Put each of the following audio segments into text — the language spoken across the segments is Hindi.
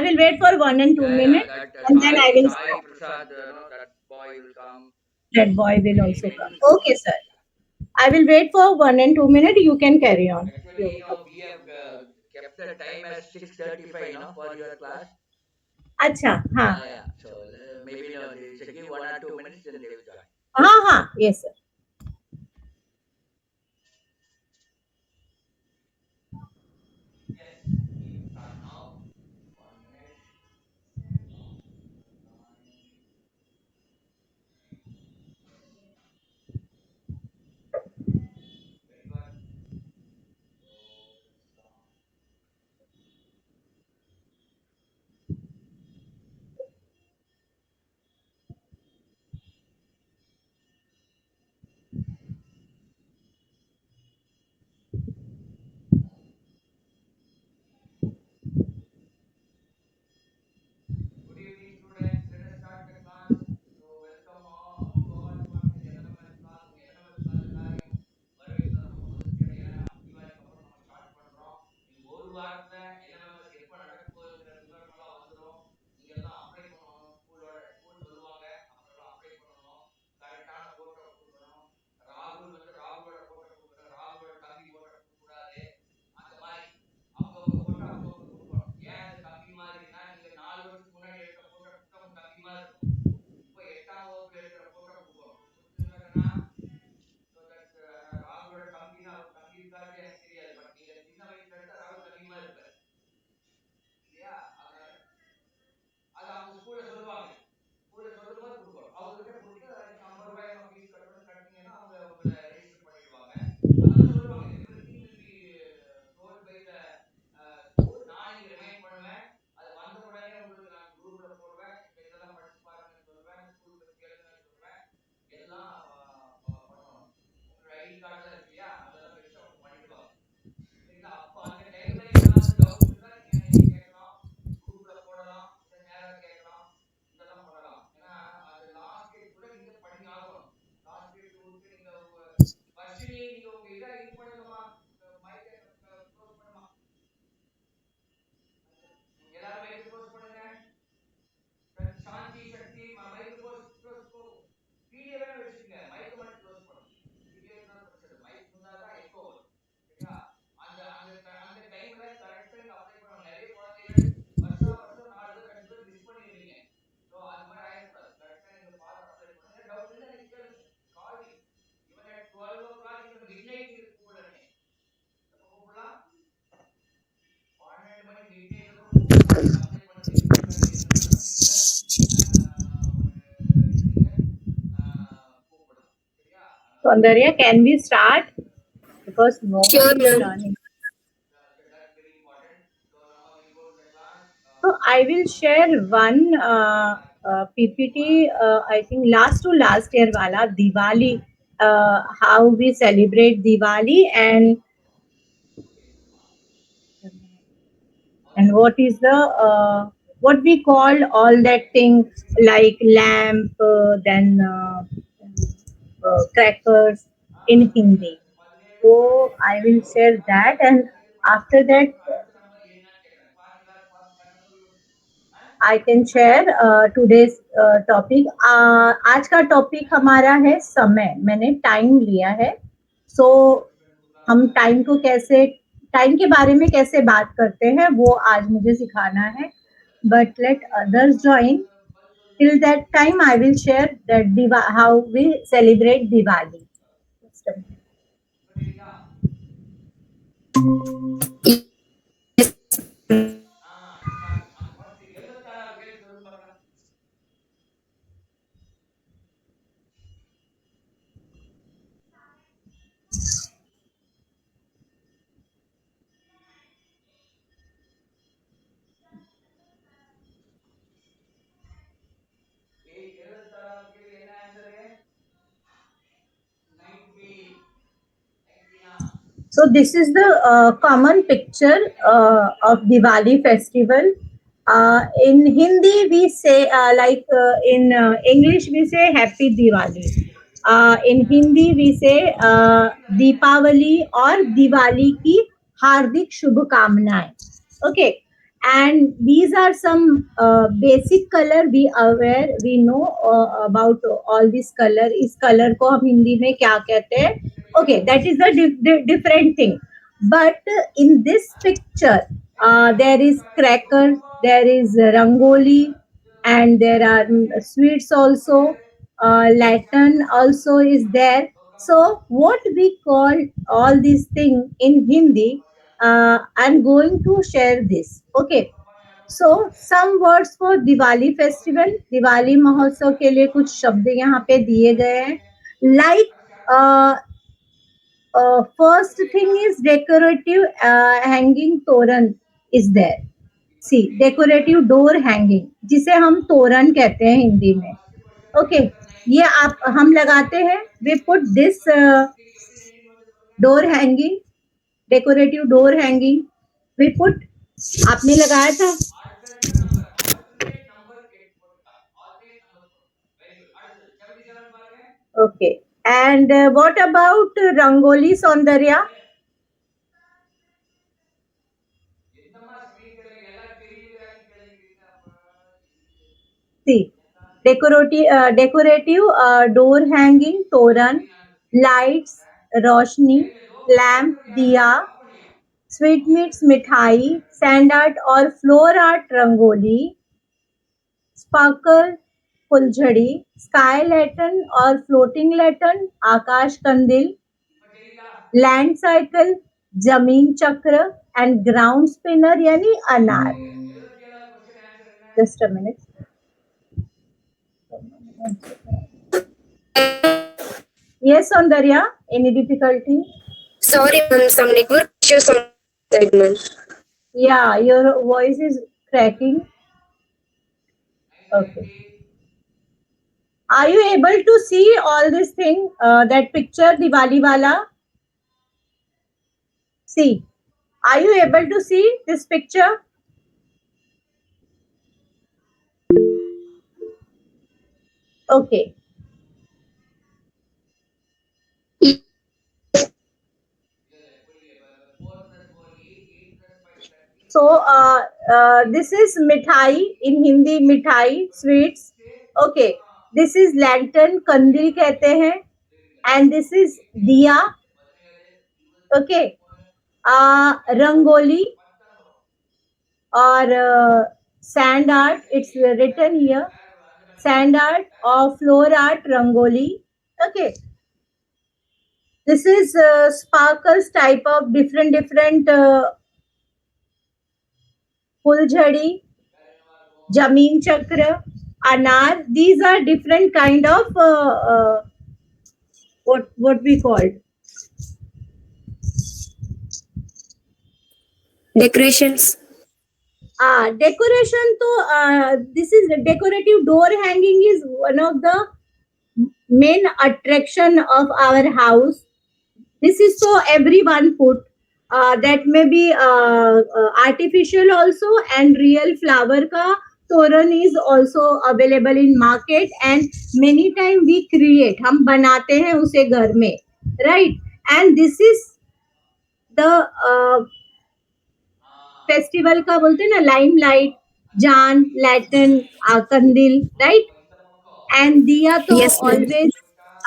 will wait for 1 and 2 minutes, That and then I will Sai start. Prasad, that boy will come. That boy will Many also many come. will come. Okay, sir. I will wait for 1 and 2 minutes. You can carry on. Actually, we have kept the time as 6:35, for your class. अच्छा हाँ Yeah. So maybe no, they should give 1 or 2 minutes, then they will join. हाँ हाँ yes sir. Yes, we will start now. 1 minute. Very good. Good evening, students. Let us start the class. So, welcome all to this LMS class. LMS class எல்லாரையும் வரவேற்று நம்ம மகிழ்ச்சி அடைகிறேன். தீபாவளிக்கு அப்புறம் நம்ம ஸ்டார்ட் பண்றோம். இன்னும் ஒரு வாரத்துல LMS எப்ப நடக்க போகுதுங்கிற விவரமெல்லாம் வந்துரும். நீங்க எல்லாம் அப்ளை பண்ணணும். ஸ்கூல் சொல்லுவாங்க. அப்புறம் அப்ளை பண்ணணும். கரெக்டான போட்டோ கொடுக்கணும். ராகுலோட போட்டோ கொடுக்கணும். ராகுலோட தம்பி போட்டோ கொடுக்க கூடாது. அந்த மாதிரி அவங்க போட்டோ அவங்க கொடுக்கணும். ஏன் அது தம்பி மாதிரினா நீங்க 4 வருஷத்துக்கு முன்னாடி எடுத்த போட்டோ உங்க தம்பி மாதிரி இருக்கும். இப்போ 8ஆம் வகுப்புல எடுக்கிற போட்டோ கொடுக்கணும். புரிஞ்சுதுன்னா ராகுலோட தம்பினா அவர் தம்பி இருக்காரு எனக்கு தெரியாது. பட் நீங்க சின்ன வயசுல எடுத்த ராகுல் தம்பி மாதிரி இருப்பாரு இல்லையா? அதனால அது அவங்க ஸ்கூல்ல சொல்லுவாங்க. ஸ்கூல்ல சொல்லும்போது கொடுக்கணும். அவங்க கிட்ட கொடுத்து 50 ரூபாய் ஃபீஸ் கட்டினீங்கன்னா அவங்க உங்களை ரெஜிஸ்டர் பண்ணிடுவாங்க. அதெல்லாம் சொல்லுவாங்க. Everything will be told by the school. நான் இங்க ரிமைண்ட் பண்ணுவேன். அது வந்த உடனே உங்களுக்கு நான் குரூப்ல போடுவேன். இதெல்லாம் படிச்சு பாருங்கன்னு சொல்லுவேன். ஸ்கூல் பத்தி கேளுங்கன்னு சொல்லுவேன். எல்லாம் பண்ணணும். உங்களோட ஐடி கார்டுலாம் இருக்கு இல்லையா? அதெல்லாம் வச்சு அவங்க பண்ணிடுவாங்க. சரிங்களா? அப்போ அந்த டைம்ல ஏதாவது டவுட் இருந்தா நீங்க கேட்கலாம். குரூப்ல போடலாம். இல்ல நேரா கேட்கலாம். இதெல்லாம் பண்ணலாம். ஏன்னா அது லாஸ்ட் டேட் கூட நீங்க பண்ணி ஆகணும். லாஸ்ட் டேட் கொடுத்து நீங்க வர்ஷினி நீங்க உங்க இதை இது பண்ணுங்கம்மா. மைக்கை க்ளோஸ் பண்ணுமா. எல்லாரும் மைக்கை க்ளோஸ் பண்ணுங்க. சாந்தி சக்தி மைக்கை க்ளோஸ் வீடியோவே வச்சுக்கங்க. மைக்கை மட்டும் க்ளோஸ் பண்ணுங்க. வீடியோ தான் பிரச்சனை. மைக் இருந்தாதான் எக்கோ வரும். சரியா? அந்த அந்த அந்த டைம்ல கரெக்டா அப்ளை பண்ணணும். நிறைய குழந்தைகள் வருஷம் 4 கண்டிப்பா மிஸ் பண்ணிடுவீங்க. ஸோ அது மாதிரி ஆயிடக்கூடாது. கரெக்டா நீங்க பார்த்து அப்ளை பண்ணுங்க. டவுட் இல்லை நீங்க கேளுங்க. கால் இவன் at 12 o'clock இந்த மிட் நைட் கூப்பிடுறேன். எப்போ கூப்பிடலாம்? 12 மணி மிட் நைட்ல கூட கூப்பிடலாம். அப்ளை பண்ணுறதுக்கு கூப்பிடலாம். சரியா? Soundarya, can we start? Because no one is learning. That's very important. So now we go to the class. So I will share one PPT. I think last to last year wala Diwali. How we celebrate Diwali and what is the what we call all that thing like lamp, then crackers in Hindi. So I will share that, and after that I can share today's topic. आज का टॉपिक हमारा है समय. मैंने टाइम लिया है. So हम टाइम को कैसे टाइम के बारे में कैसे बात करते हैं वो आज मुझे सिखाना है. But let others join. Till that time, I will share that how we celebrate Diwali. first 76 பேர் சொல்லுங்க பார்க்கலாம். என்ன answer? Night B. So this is the common picture of Diwali festival. In Hindi we say in English we say Happy Diwali. In Hindi we say Deepavali or Diwali की हार्दिक शुभकामनाएं. Okay. and these are some basic color. We know about all this color. इस color को हम हिंदी में क्या कहते हैं? Okay, that is a different thing. But in this picture, there is cracker, there is rangoli, and there are sweets also. Lantern also is there. So what we call all these things in Hindi, I'm going to share this. Okay. So some words for Diwali festival. Diwali महोत्सव के लिए कुछ शब्द यहाँ पे दिए गए हैं. Like first thing is decorative hanging toran is there. See, decorative door hanging, जिसे हम तोरण कहते हैं हिंदी में. Okay, ये आप हम लगाते हैं. We put this door hanging, decorative door hanging. We put. आपने लगाया था? Okay. And what about Rangoli Saundarya? See, decorative door hanging, toran, lights, roshni, lamp, diya, sweetmeats, mithai, sand art or floor art rangoli, sparkle, फुलझड़ी, sky lantern or floating lantern, Akash कंदिल, land cycle, जमीन चक्र, and ground spinner यानी अनार. Just a minute. Yes, Saundarya, any difficulty? Sorry, ma'am, some network issues on side, ma'am. Yeah, your voice is cracking. Okay. Are you able to see all this thing? That picture, Diwali wala? See. Are you able to see this picture? Okay. So this is mithai in Hindi, mithai sweets. Okay, this is lantern, kandil कहते हैं, and this is diya. Okay, rangoli or sand art. It's written here, sand art or floor art rangoli. Okay, this is sparkles type of different फुलझड़ी, जमीन चक्र, अनार. These are different kind of what we called Decorations. Decoration. तो this is decorative door hanging is one of the main attraction of our house. This is so everyone put. That may be artificial also, and real flower ka toran is also available in market, and many time we create, हम बनाते हैं उसे घर में, right? And this is the festival का बोलते हैं ना, limelight, जान, lantern, कंदिल, right? And diya to Yes, ma'am. always,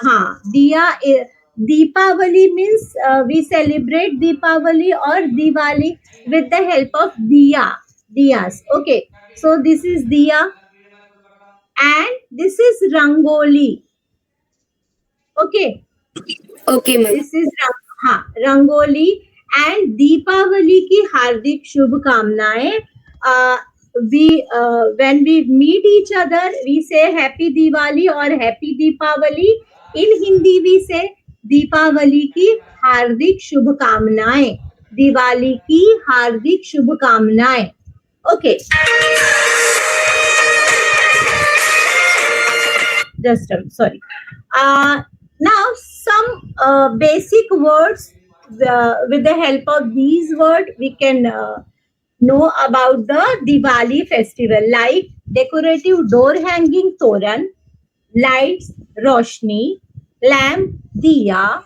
हाँ, diya. Deepavali means we celebrate Deepavali or Diwali with the help of diyas. Okay, so this is diya and this is rangoli. Okay, Okay, ma'am. this is हाँ रंगोली and दीपावली की हार्दिक शुभकामनाएं. When we meet each other, we say Happy Diwali or Happy Deepavali. In Hindi we say Deepawali की हार्दिक शुभकामनाएं. दिवाली की हार्दिक शुभकामनाएं. Okay. Just sorry. Now some basic words. With the help of these words, we can know about the Diwali festival, like decorative door hanging toran, lights roshni, lamp diya,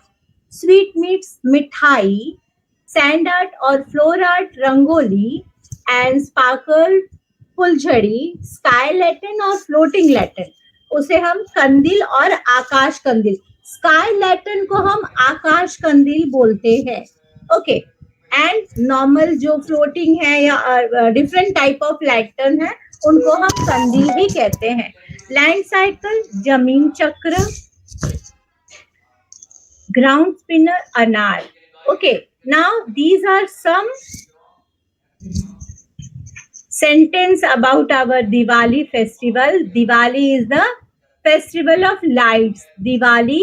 sweetmeats mithai, sand art or floor art rangoli, and sparkle फुलझड़ी, स्काई लैटर्न और फ्लोटिंग लैटर्न, उसे हम कंदील और आकाश कंदील, स्काई लैटर्न को हम आकाश कंदील बोलते हैं। ओके, एंड नॉर्मल जो फ्लोटिंग है या डिफरेंट टाइप ऑफ लैटर्न है उनको हम कंदील भी कहते हैं। लैंड साइकिल, जमीन चक्र, ground spinner, anar. Okay, now these are some sentence about our Diwali festival. Diwali is the festival of lights. Diwali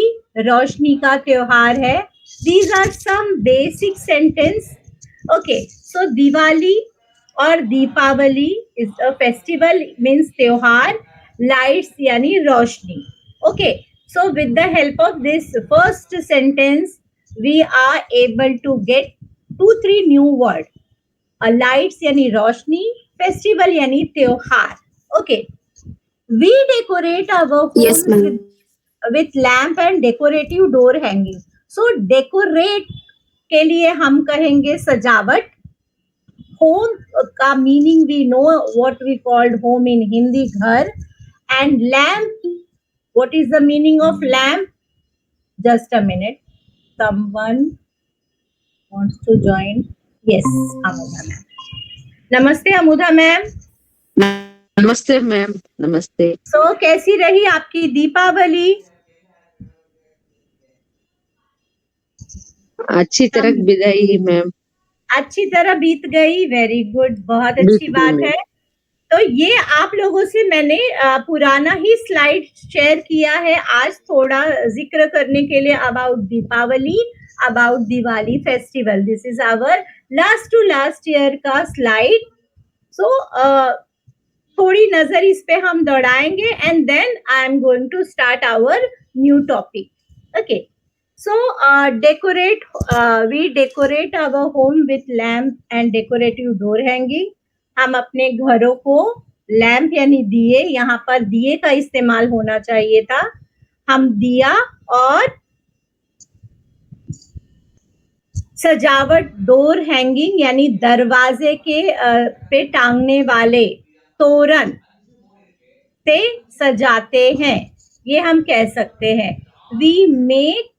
रोशनी का त्योहार है. These are some basic sentence. Okay, so Diwali और Deepawali is a festival, means त्योहार, lights यानी रोशनी. Okay, so with the help of this first sentence, we are able to get 2-3 new words. Lights यानी रोशनी, festival यानी त्योहार. Okay, we decorate our homes Yes, ma'am. with lamp and decorative door hanging. So decorate के लिए हम कहेंगे सजावट. Home का meaning we know what we called home in Hindi, घर. And lamp, what is the meaning of lamp? Just a minute. Someone wants to join. Yes, Amudha ma'am. नमस्ते अमुधा मैम. नमस्ते मैम. नमस्ते. So कैसी रही आपकी दीपावली? अच्छी तरह बिदाई मैम. अच्छी तरह बीत गई. वेरी गुड, बहुत अच्छी बात है. तो ये आप लोगों से मैंने पुराना ही स्लाइड शेयर किया है. आज थोड़ा जिक्र करने के लिए about Deepavali, about Diwali festival. This is our last to last year का स्लाइड. सो थोड़ी नजर इस पे हम दौड़ाएंगे and then I am going to start our new topic. Okay, so we decorate our home with lamp and decorative door hanging. हम अपने घरों को लैम्प यानी दिए, यहाँ पर दिए का इस्तेमाल होना चाहिए था. हम दिया और सजावट, डोर हैंगिंग यानी दरवाजे के पे टांगने वाले तोरण से सजाते हैं, ये हम कह सकते हैं. We make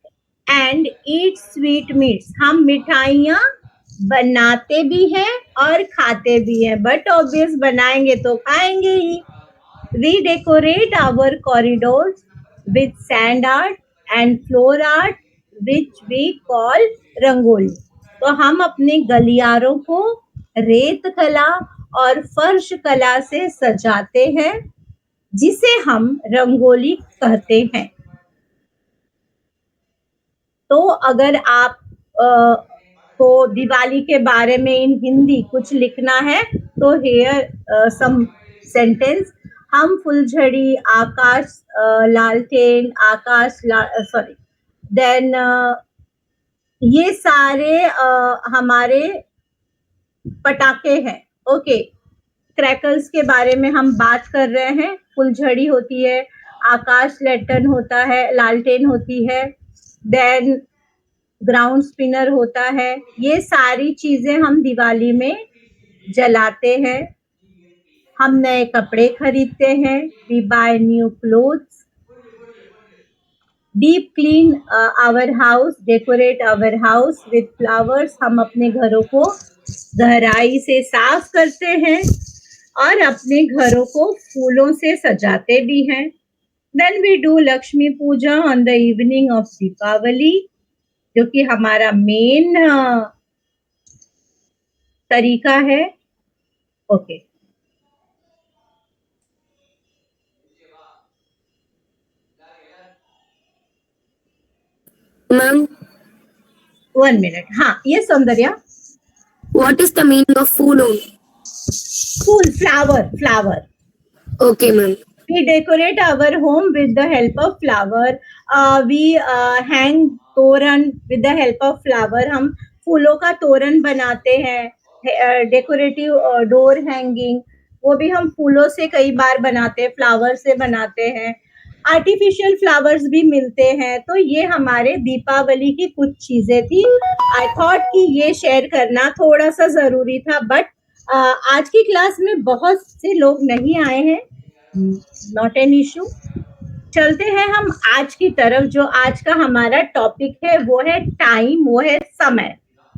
and eat sweet meats. हम मिठाइयाँ बनाते भी हैं और खाते भी हैं, बट ऑब्वियस बनाएंगे तो खाएंगे ही. We decorate our corridors with sand art and floor art, which we call rangoli. तो हम अपने गलियारों को रेत कला और फर्श कला से सजाते हैं, जिसे हम रंगोली कहते हैं. तो अगर आप को दिवाली के बारे में इन हिंदी कुछ लिखना है तो हेयर सम सेंटेंस. हम फुलझड़ी, आकाश लालटेन, सॉरी, देन ये सारे हमारे पटाखे हैं. ओके, क्रैकर्स के बारे में हम बात कर रहे हैं. फुलझड़ी होती है, आकाश लैटर्न होता है, लालटेन होती है, देन ग्राउंड स्पिनर होता है. ये सारी चीजें हम दिवाली में जलाते हैं. हम नए कपड़े खरीदते हैं. We buy new clothes. Deep clean our house, decorate our house with flowers. हम अपने घरों को गहराई से साफ करते हैं और अपने घरों को फूलों से सजाते भी हैं. Then we do Lakshmi puja on the evening of Deepavali, जो कि हमारा मेन तरीका है. Okay, Ma'am, 1 minute. हाँ, ये Soundarya. what is the meaning of fulon? Fool, flower. Okay, ma'am. We decorate our home with the help of flower. We hang तोरण with the help of flower. हम फूलों का तोरण बनाते हैं. डेकोरेटिव डोर हैंगिंग, वो भी हम फूलों से कई बार बनाते हैं, फ्लावर से बनाते हैं. आर्टिफिशियल फ्लावर्स भी मिलते हैं. तो ये हमारे दीपावली की कुछ चीजें थी. आई थॉट कि ये शेयर करना थोड़ा सा जरूरी था, बट आज की क्लास में बहुत से लोग नहीं आए हैं, नॉट एन इशू। चलते हैं हम आज की तरफ। जो आज का हमारा टॉपिक है वो है टाइम, वो है समय।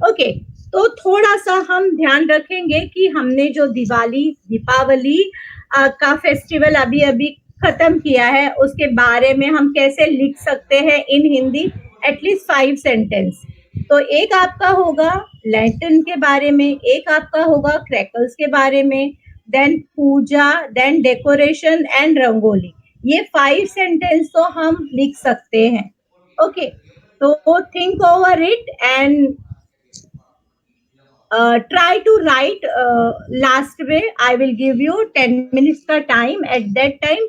ओके, तो थोड़ा सा हम ध्यान रखेंगे कि हमने जो दीपावली का फेस्टिवल अभी अभी खत्म किया है, उसके बारे में हम कैसे लिख सकते हैं इन हिंदी एटलीस्ट 5 सेंटेंस। तो एक आपका होगा लैंटर्न के बारे में, एक आपका होगा क्रैकर्स के बारे में, then puja, then decoration and rangoli. ये 5 सेंटेंस तो हम लिख सकते हैं। ओके, तो think over it and try to write last way. I will give you 10 minutes ka time. At that time,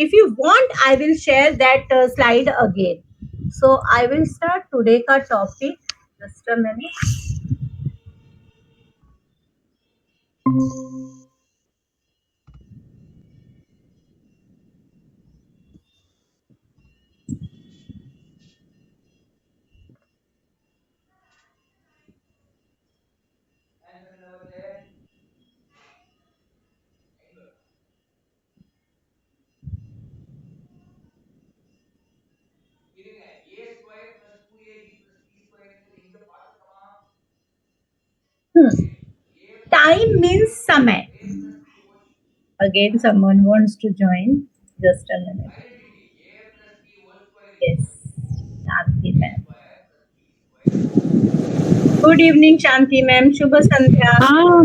if you want, I will share that slide again. So I will start today ka topic. Just a minute. Time means समय. Again, someone wants to join. Just a minute. Yes, Shanti ma'am. Good evening, Shanti ma'am. Shubha Sandhya.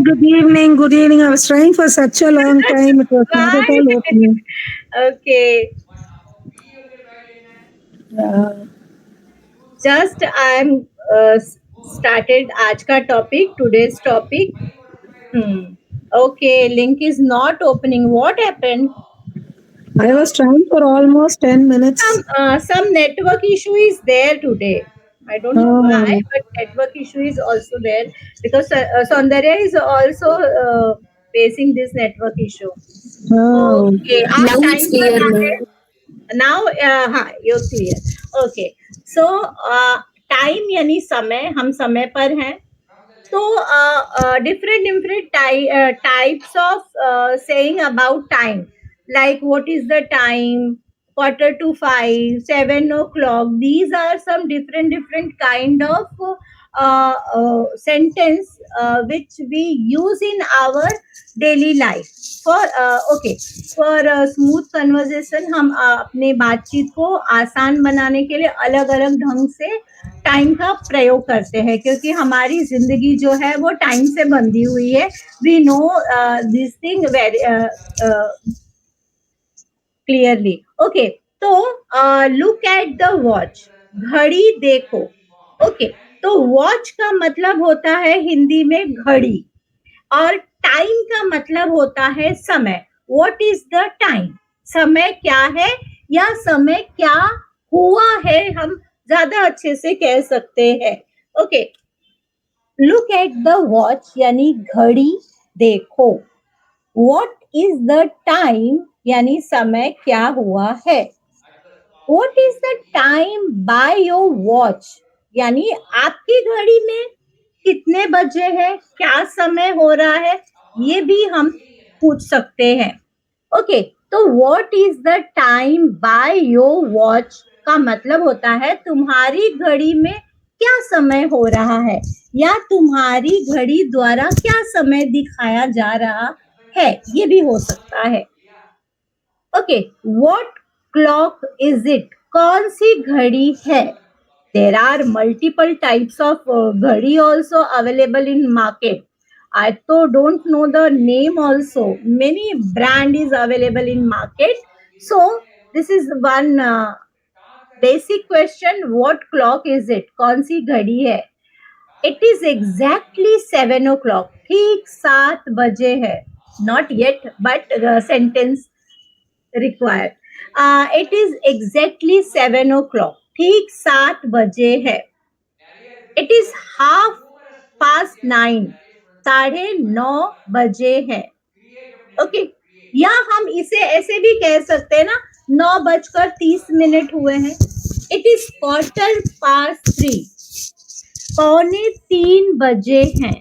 Good evening. Good evening. I was trying for such a long time. It was not at all opening. Okay. Just I'm started आज का topic, today's topic. Okay, link is not opening. What happened? I was trying for almost 10 minutes. Some network issue is there today. I don't know why, but network issue is also there because Saundarya is also facing this network issue. Okay, Now it's clear, ma'am. Now हाँ, you're clear. Okay, so time यानी समय, हम समय पर हैं. So different types of saying about time, like what is the time, 4:45, 7 o'clock. These are some different kind of sentence which we use in our daily life. For smooth conversation, हम अपने बातचीत को आसान बनाने के लिए अलग अलग ढंग से टाइम का प्रयोग करते हैं, क्योंकि हमारी जिंदगी जो है वो टाइम से बंधी हुई है. We know this thing very clearly. Okay, तो लुक एट द वॉच, घड़ी देखो. ओके, तो वॉच का मतलब होता है हिंदी में घड़ी, और टाइम का मतलब होता है समय. What is the time? समय क्या है या समय क्या हुआ है, हम ज्यादा अच्छे से कह सकते हैं. Okay, look at the watch यानी घड़ी देखो. व्हाट इज द टाइम यानी समय क्या हुआ है. What is the time by your watch यानी आपकी घड़ी में कितने बजे है, क्या समय हो रहा है, ये भी हम पूछ सकते हैं. ओके, तो what is the time by your watch का मतलब होता है तुम्हारी घड़ी में क्या समय हो रहा है, या तुम्हारी घड़ी द्वारा क्या समय दिखाया जा रहा है, ये भी हो सकता है. Okay, what clock is it, कौन सी घड़ी है. There are multiple types of ghadi also available in market. I don't know the name also. Many brand is available in market. So this is one basic question. What clock is it? कौन सी घड़ी है? It is exactly 7 o'clock. ठीक 7 बजे है. Not yet, but sentence required. It is exactly 7 o'clock. ठीक 7 बजे है. इट इज 9:30, 9:30 बजे है. ओके, या हम इसे ऐसे भी कह सकते हैं ना, 9:30 हुए हैं. इट इज 3:15, 2:45 बजे हैं.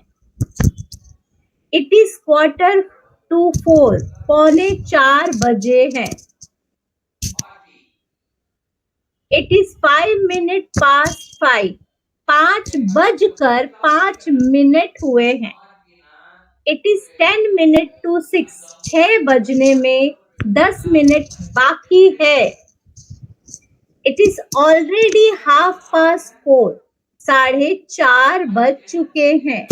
इट इज 3:45, 3:45 बजे हैं. इट इज 5:05, 5:05 हुए हैं. इट इज 10:06, 6 बजने में 10 मिनट बाकी है. इट इज ऑलरेडी 4:30, 4:30 बज चुके हैं.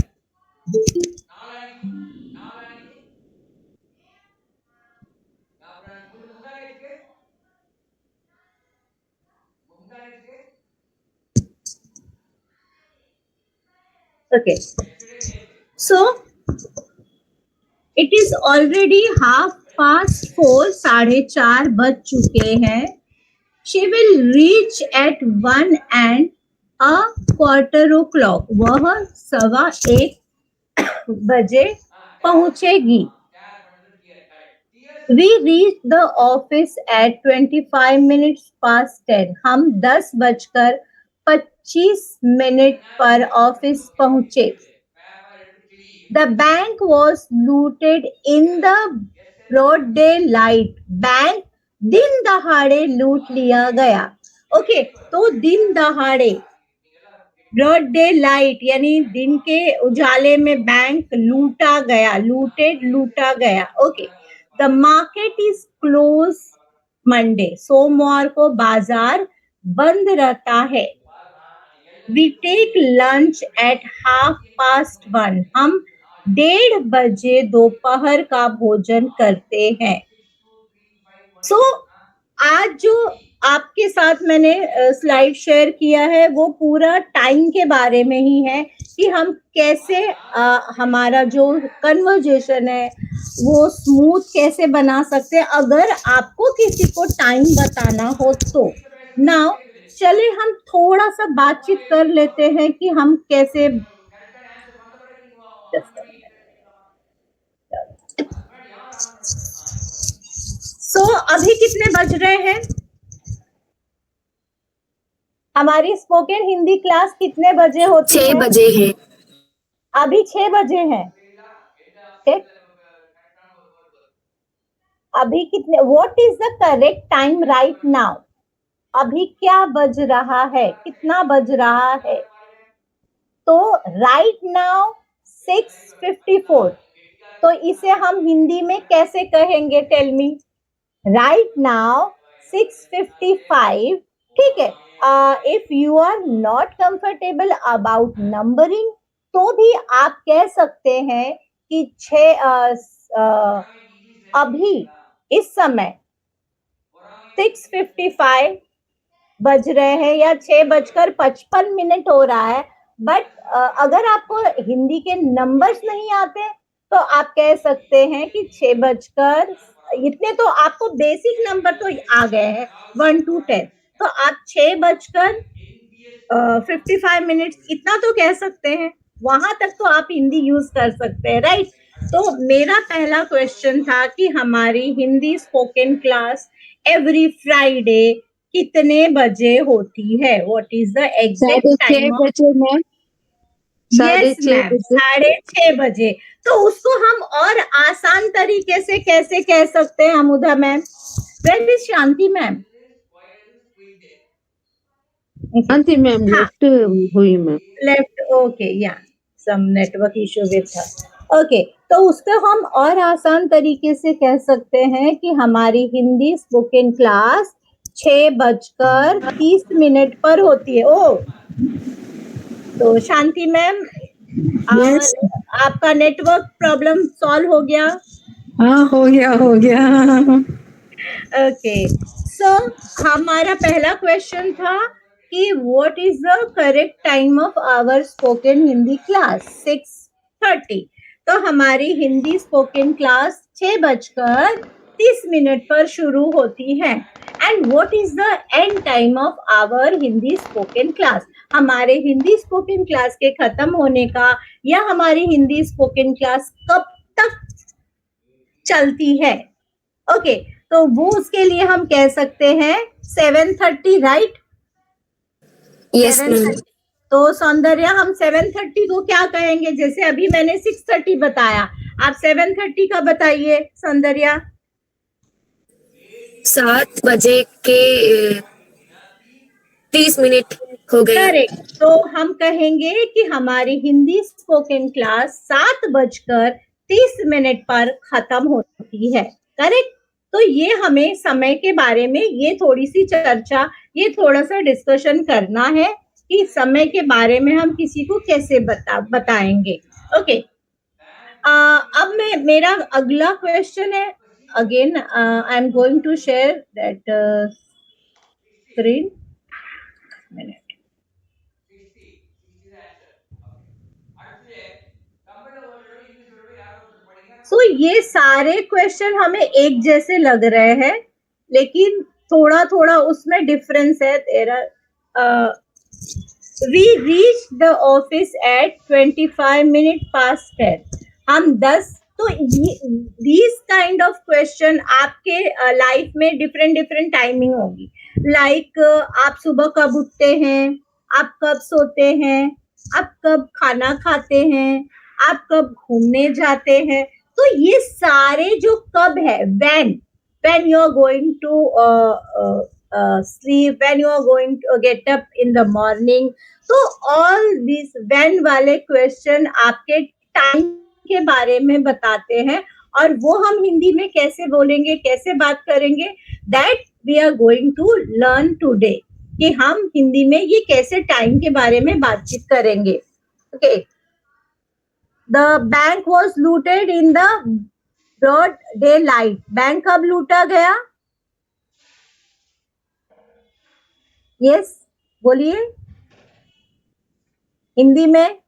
Okay, so it is already 4:30, 4:30 बज चुके हैं. She will reach at 1:15. वह 1:15 बजे पहुंचेगी. We reached the office at 10:25. हम 10:25 पर ऑफिस पहुंचे. The bank was looted in the broad daylight. Bank दिन दहाड़े लूट लिया गया. ओके, तो दिन दहाड़े, ब्रॉड डे लाइट यानी दिन के उजाले में बैंक लूटा गया. लूटेड, लूटा गया. Okay, the market is close Monday. सोमवार को बाजार बंद रहता है. We take lunch at 1:30. हम 1:30 बजे दोपहर का भोजन करते हैं. सो आज जो आपके साथ मैंने स्लाइड शेयर किया है वो पूरा टाइम के बारे में ही है कि हम कैसे हमारा जो कन्वर्जेशन है वो स्मूथ कैसे बना सकते हैं अगर आपको किसी को टाइम बताना हो तो. नाउ चले हम थोड़ा सा बातचीत कर लेते हैं कि हम कैसे. सो अभी कितने बज रहे हैं? हमारी स्पोकन हिंदी क्लास कितने बजे होती है? 6 बजे है. अभी 6 बजे हैं. ठीक, अभी कितने? What is the correct time right now? अभी क्या बज रहा है? कितना बज रहा है? तो राइट नाउ 6:54. तो इसे हम हिंदी में कैसे कहेंगे? Tell me. Right now 6:55. ठीक है. If you are not comfortable about numbering तो भी आप कह सकते हैं कि अभी इस समय 6:55 बज रहे हैं या 6:55 हो रहा है. बट अगर आपको हिंदी के नंबर्स नहीं आते तो आप कह सकते हैं कि 6 इतने तो आपको बेसिक नंबर तो आ गए हैं 1 to 10. तो आप 6:55 इतना तो कह सकते हैं. वहां तक तो आप हिंदी यूज कर सकते हैं. राइट. तो मेरा पहला क्वेश्चन था कि हमारी Hindi spoken class every Friday कितने बजे होती है? What is the exact time? 6:30 ma'am. 6:30 बजे. तो उसको हम और आसान तरीके से कैसे कह सकते हैं Amuda ma'am? Where is Shanti ma'am? Shanti ma'am left हुई मैम. लेफ्ट. ओके, या some network issue with her. Okay, तो उसको हम और आसान तरीके से कह सकते हैं कि हमारी हिंदी स्पोकन क्लास 6:30 पर होती है. ओ, तो शांति मैम Yes. आपका नेटवर्क प्रॉब्लम सॉल्व हो गया? हाँ, हो गया. ओके, सो हमारा पहला क्वेश्चन था कि what is the correct time of our spoken Hindi class? 6:30. तो हमारी हिंदी स्पोकन क्लास 6:30 पर शुरू होती है. And what is the end time of our Hindi spoken class? हमारे हिंदी स्पोकन क्लास के खत्म होने का या हमारी हिंदी स्पोकन क्लास कब तक चलती है? ओके, तो वो उसके लिए हम कह सकते हैं 7:30. राइट. Yes, ma'am. तो सौंदर्या हम 7:30 को क्या कहेंगे? जैसे अभी मैंने 6:30 बताया, आप 7:30 का बताइए सौंदर्या। 7 बजे के 30 मिनट हो गए। करेक्ट। तो हम कहेंगे कि हमारी हिंदी स्पोकन क्लास 7:30 पर खत्म होती है। करेक्ट। तो ये हमें समय के बारे में ये थोड़ी सी चर्चा, ये थोड़ा सा डिस्कशन करना है कि समय के बारे में हम किसी को कैसे बताएंगे। ओके। अब मेरा अगला क्वेश्चन है। Again I am going to share that screen. Minute. 60 the answer. Okay. அடுத்தது கம்ப்யூட்டர் வேர்ல்டோட இங்கிலீஷ் வேர்டோட யாரோ ஒருத்தர் படிங்க. सो ये सारे क्वेश्चन हमें एक जैसे लग रहे हैं, लेकिन थोड़ा थोड़ा उसमें डिफरेंस है। तेरा we reach the office at 25 minute past 10। हम 10। तो दीज काइंड ऑफ क्वेश्चन आपके लाइफ में डिफरेंट डिफरेंट टाइमिंग होगी। लाइक आप सुबह कब उठते हैं, आप कब सोते हैं, आप कब खाना खाते हैं, आप कब घूमने जाते हैं। तो ये सारे जो कब है, when you are going to sleep, when you are going to get up in the morning, तो all these when वाले क्वेश्चन आपके टाइम के बारे में बताते हैं, और वो हम हिंदी में कैसे बोलेंगे, कैसे बात करेंगे, that we are going to learn today, कि हम हिंदी में ये कैसे टाइम के बारे में बातचीत करेंगे। Okay. The bank was looted in the broad daylight. Bank कब लूटा गया? Yes, बोलिए हिंदी में।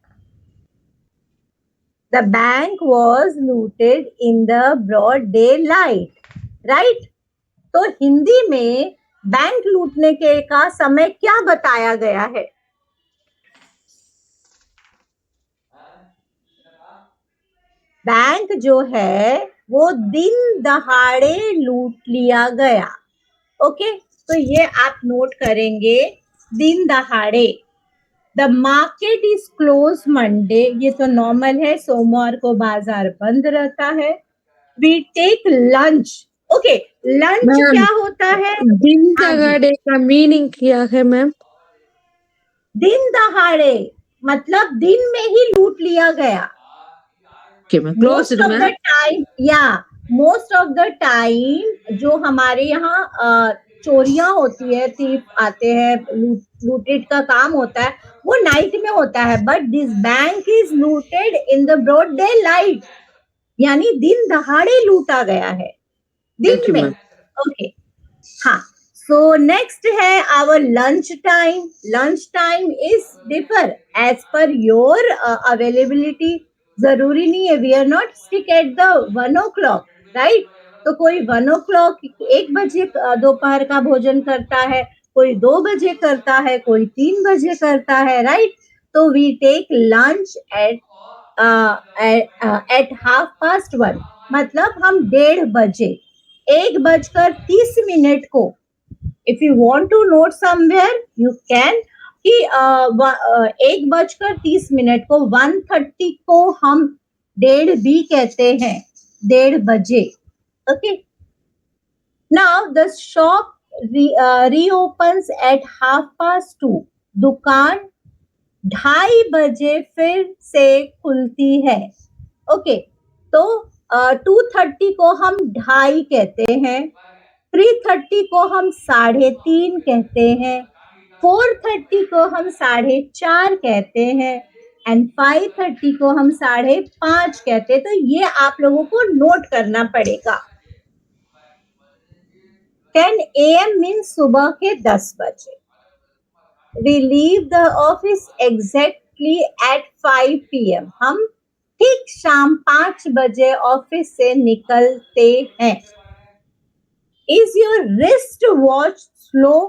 The bank was looted in the broad daylight, right? तो हिंदी में बैंक लूटने के का समय क्या बताया गया है? बैंक जो है वो दिन दहाड़े लूट लिया गया। ओके। तो ये आप नोट करेंगे, दिन दहाड़े। The market is close Monday, ये तो नॉर्मल है, सोमवार को बाजार बंद रहता है। We take lunch. Okay. Lunch क्या होता है? दिन दहाड़े का मीनिंग क्या है मैम? दिन दहाड़े मतलब दिन में ही लूट लिया गया। मोस्ट ऑफ द टाइम, या मोस्ट ऑफ द टाइम जो हमारे यहाँ चोरियां होती है, थीफ आते हैं, लूटेड का काम होता है, वो नाइट में होता है। But this bank is looted in the broad day light, यानी दिन दहाड़े लूटा गया है, दिन में। ओके। हाँ। सो नेक्स्ट है our lunch time. Lunch time is differ as per your availability. जरूरी नहीं है, we are not stick at the 1 o'clock, right? तो कोई 1 o'clock 1 बजे दोपहर का भोजन करता है, कोई 2 बजे करता है, कोई 3 बजे करता है, राइट? तो वी टेक लंच एट 1:30, मतलब हम 1:30 बजे, 1:30 को। If you want to note somewhere you can, कि 1:30 को 1:30 को हम 1:30 भी कहते हैं, 1:30 बजे। Okay. Now the shop reopens at 2:30। दुकान 2:30 बजे फिर से खुलती है। ओके। तो 2:30 को हम 2:30 कहते हैं, 3:30 को हम 3:30 कहते हैं, 4:30 को हम 4:30 कहते हैं, एंड 5:30 को हम 5:30 कहते हैं। तो ये आप लोगों को नोट करना पड़ेगा। 10 AM मीन्स सुबह के 10 बजे। We leave the office exactly at 5 PM. हम ठीक शाम 5 बजे ऑफिस से निकलते हैं। Is your wrist watch slow?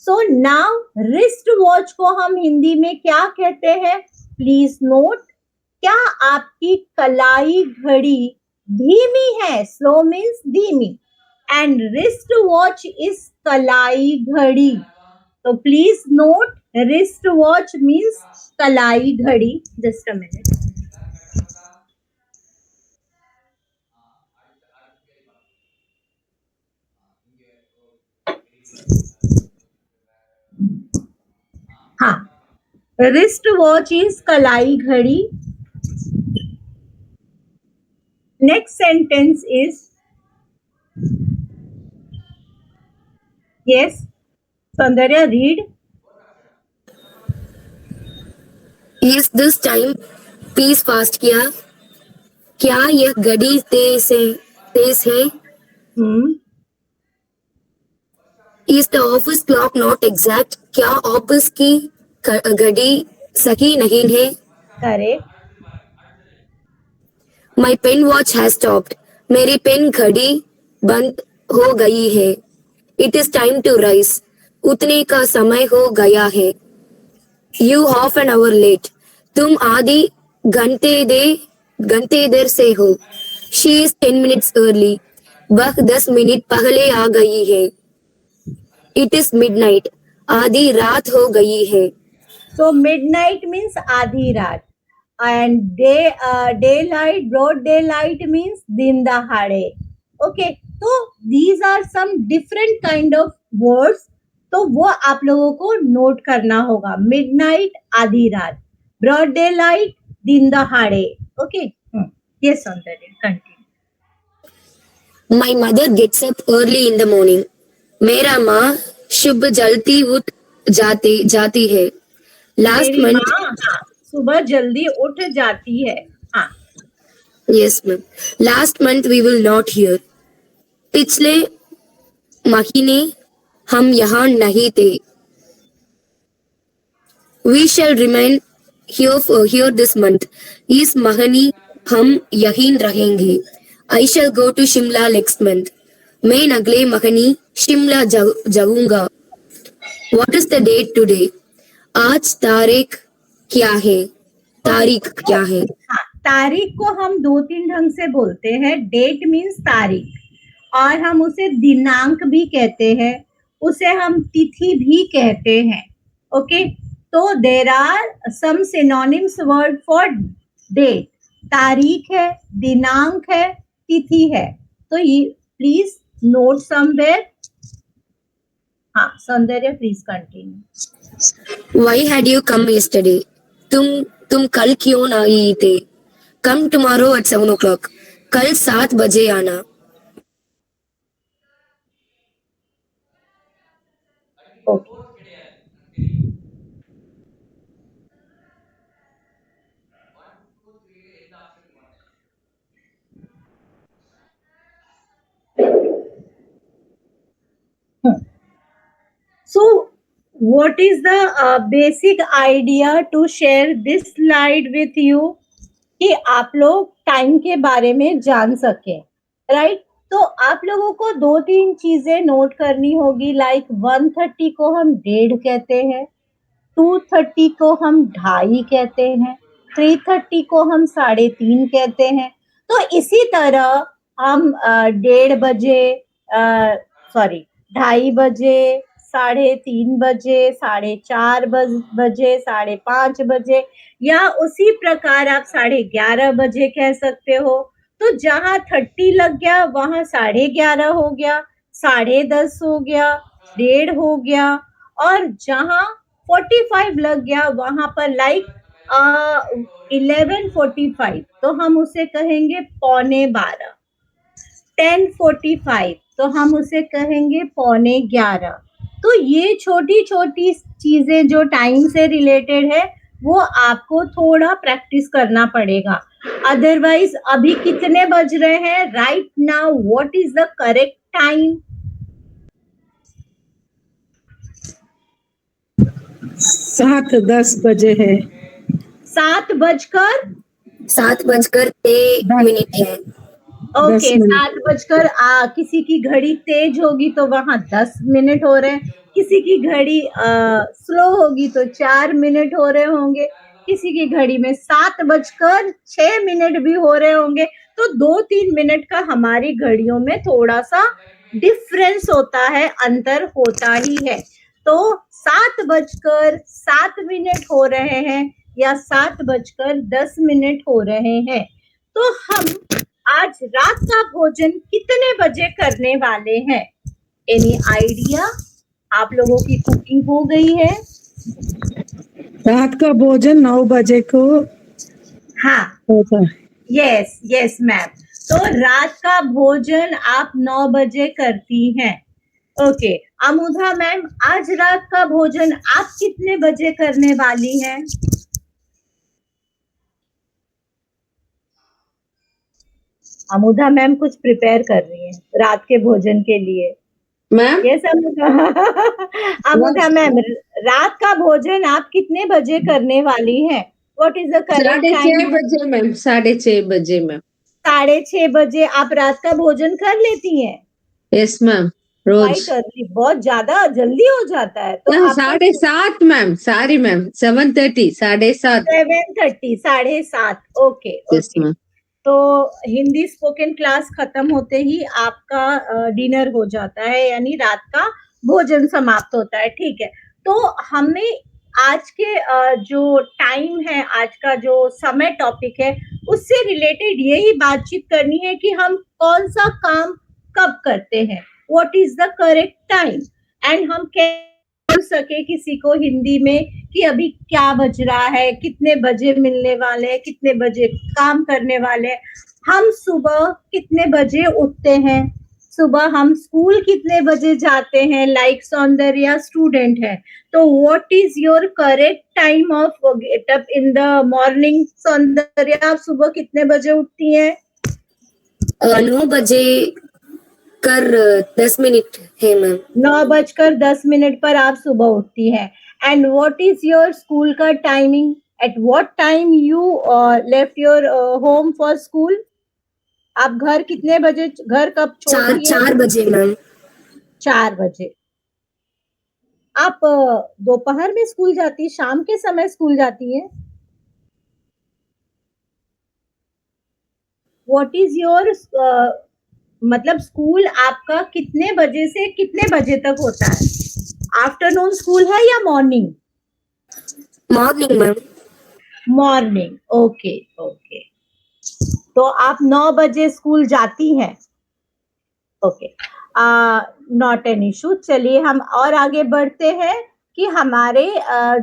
So now wrist watch को हम हिंदी में क्या कहते हैं? Please note, क्या आपकी कलाई घड़ी धीमी है? Slow means धीमी, and wrist watch is कलाई घड़ी। तो please note, wrist watch means कलाई घड़ी। Just a minute. हाँ, रिस्ट वॉच इज कलाई घड़ी. Next sentence is yes Soundarya read. Is this time please fast किया? क्या यह घड़ी तेज है? Is the office clock not exact? क्या ऑफिस की घड़ी सही नहीं है? Correct. My pen watch has stopped. मेरी पेन घड़ी बंद हो गई है. It is time to rise. उठने का समय हो गया है. You half an hour late. तुम आधी घंटे देर से हो. She is 10 minutes early. वह 10 मिनट पहले आ गई है. It is midnight. आधी रात हो गई है. So midnight means आधी रात. And daylight, broad daylight means दिन दहाड़े. Okay, तो these are some different kind of words. तो वो आप लोगों को नोट करना होगा. Midnight आधी रात, broad daylight दिन दहाड़े. Okay, yes Soundarya continue. My mother gets up early in the morning. मेरा माँ सुबह जल्दी उठ जाती है. Last मेरी month. माँ सुबह जल्दी उठ जाती है. हाँ. Yes, ma'am. Last month we will not here. पिछले महीने हम यहाँ नहीं थे. We shall remain here this month. इस महीने हम यहीं रहेंगे. I shall go to Shimla next month. मैं अगले महीने शिमला जाऊंगा. What is the date today? आज तारीख क्या है? हाँ, तारीख को हम 2-3 ढंग से बोलते हैं. डेट मीन्स तारीख और हम उसे दिनांक भी कहते हैं. उसे हम तिथि भी कहते हैं. ओके, तो there are some synonyms word for date. तारीख है, दिनांक है, तिथि है. तो ये प्लीज नोट समवेयर. हाँ Saundarya please continue. Why had you come yesterday? तुम कल क्यों नहीं थे? Come tomorrow at 7 o'clock. कल 7 बजे आना. Okay. So what is the basic idea to share this slide with you कि आप लोग टाइम के बारे में जान सके. राइट. तो आप लोगों को 2-3 चीजें नोट करनी होगी. लाइक 1:30 को हम 1:30 कहते हैं, 2:30 को हम 2:30 कहते हैं, 3:30 को हम 3:30 कहते हैं. तो इसी तरह हम 1:30 बजे 2:30 बजे, 3:30 बजे, 4:30 बजे, 5:30 बजे या उसी प्रकार आप 11:30 बजे कह सकते हो. तो जहां 30 लग गया वहां 11:30 हो गया, 10:30 हो गया, 1:30 हो गया और जहां 45 लग गया वहां पर लाइक 11:45 तो हम उसे कहेंगे 11:45. 10:45 तो हम उसे कहेंगे 11:45. तो ये छोटी छोटी चीजें जो टाइम से रिलेटेड है वो आपको थोड़ा प्रैक्टिस करना पड़ेगा. अदरवाइज अभी कितने बज रहे हैं right now? What is the correct time? 7:10 बजे है. 7:03 है. ओके, 7:00 किसी की घड़ी तेज होगी तो वहां 10 मिनट हो रहे हैं, किसी की घड़ी स्लो होगी तो 4 मिनट हो रहे होंगे, किसी की घड़ी में 7:06 भी हो रहे होंगे. तो 2-3 मिनट का हमारी घड़ियों में थोड़ा सा डिफरेंस होता है, अंतर होता ही है. तो 7:07 हो रहे हैं या 7:10 हो रहे हैं. तो हम आज रात का भोजन कितने बजे करने वाले हैं? Any idea? आप लोगों की कुकिंग हो गई है? रात का भोजन 9 बजे को हाँ, होता है। Yes yes ma'am. तो रात का भोजन आप 9 बजे करती हैं। ओके, अमुधा मैम, आज रात का भोजन आप कितने बजे करने वाली हैं? अमुधा मैम कुछ प्रिपेयर कर रही हैं रात के भोजन के लिए। Ma'am yes Amudha. Amudha ma'am, रात का भोजन आप कितने बजे करने वाली हैं? What is the correct 6:30 time? बजे मैम, 6:30 बजे मैम। 6:30 बजे आप रात का भोजन कर लेती हैं? यस मैम, रोज। क्वाइट अर्ली, बहुत ज्यादा जल्दी हो जाता है। तो आपका 7:30 ma'am, sorry ma'am, 7:30, 7:30। 7:30, 7:30। Okay yes okay. Ma'am. तो हिंदी स्पोकन क्लास खत्म होते ही आपका डिनर हो जाता है, यानी रात का भोजन समाप्त होता है। ठीक है, तो हमें आज के जो टाइम है, आज का जो समय टॉपिक है, उससे रिलेटेड यही बातचीत करनी है कि हम कौन सा काम कब करते हैं, what is the correct time, and हम बोल सके किसी को हिंदी में कि अभी क्या बज रहा है, कितने बजे मिलने वाले हैं, कितने बजे काम करने वाले हैं, हम सुबह कितने बजे उठते हैं, सुबह हम स्कूल कितने बजे जाते हैं, लाइक सौंदर्या स्टूडेंट है, तो what is your correct time of get up in the morning? Soundarya, आप सुबह कितने बजे उठती हैं? 9 बजे कर 10 मिनट है मैम। 9:10 पर आप सुबह उठती हैं। And what is your school का timing? At what time you left your home for school? आप घर कितने बजे, घर कब छोड़ती हैं? 4 बजे मैम। 4 बजे। आप दोपहर में स्कूल जाती, शाम के समय स्कूल जाती हैं? व्हाट इज योर मतलब स्कूल आपका कितने बजे से कितने बजे तक होता है? आफ्टरनून स्कूल है या morning? Morning ma'am. Morning, okay okay. तो आप 9 बजे स्कूल जाती हैं? Okay, not an issue. चलिए हम और आगे बढ़ते हैं कि हमारे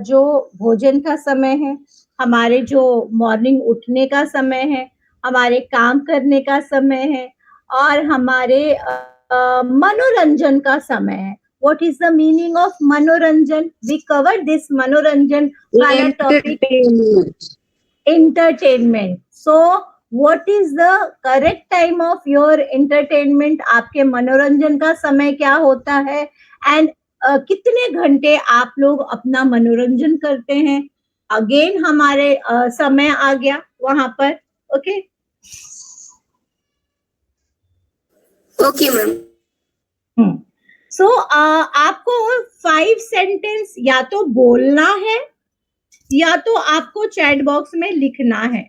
जो भोजन का समय है, हमारे जो मॉर्निंग उठने का समय है, हमारे काम करने का समय है, और हमारे मनोरंजन का समय है। What is the meaning of मनोरंजन? We covered this मनोरंजन वाला topic, Entertainment. entertainment. So what is the correct time of your entertainment? आपके मनोरंजन का समय क्या होता है, एंड कितने घंटे आप लोग अपना मनोरंजन करते हैं? अगेन हमारे समय आ गया वहां पर। Okay okay ma'am. सो आपको 5 सेंटेंस या तो बोलना है या तो आपको चैट बॉक्स में लिखना है,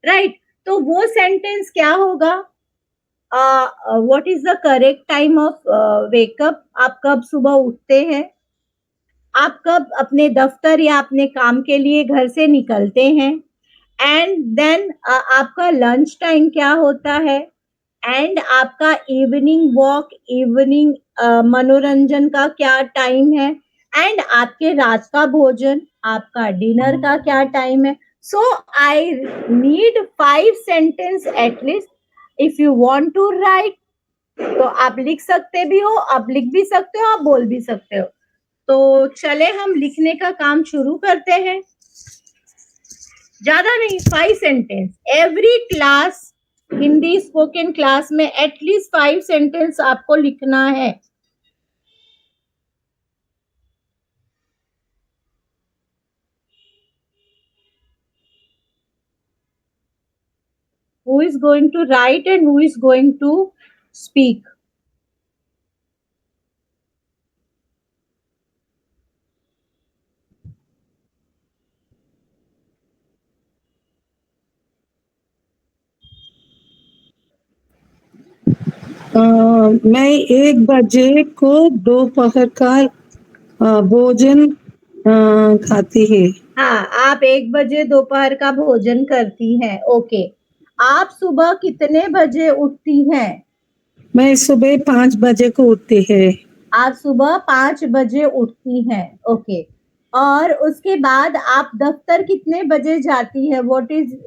राइट? तो वो सेंटेंस क्या होगा? What is the correct time of wake up? आप कब सुबह उठते हैं? आप कब अपने दफ्तर या अपने काम के लिए घर से निकलते हैं? एंड देन आपका लंच टाइम क्या होता है? एंड आपका इवनिंग वॉक, इवनिंग मनोरंजन का क्या टाइम है? एंड आपके रात का भोजन, आपका डिनर का क्या टाइम है? So I need 5 sentence at least. If you want to write तो आप लिख सकते भी हो, आप लिख भी सकते हो, आप बोल भी सकते हो। तो चले हम लिखने का काम शुरू करते हैं। ज्यादा नहीं, 5 sentence. Every class, Hindi spoken class में एटलीस्ट 5 सेंटेंस आपको लिखना है। Who is going to write and who is going to speak? मैं 1 बजे को दोपहर का भोजन खाती है। हाँ, आप 1 बजे दोपहर का भोजन करती हैं। ओके, आप सुबह कितने बजे उठती हैं? मैं सुबह 5 बजे को उठती है। आप सुबह 5 बजे उठती हैं, ओके। और उसके बाद आप दफ्तर कितने बजे जाती है? What is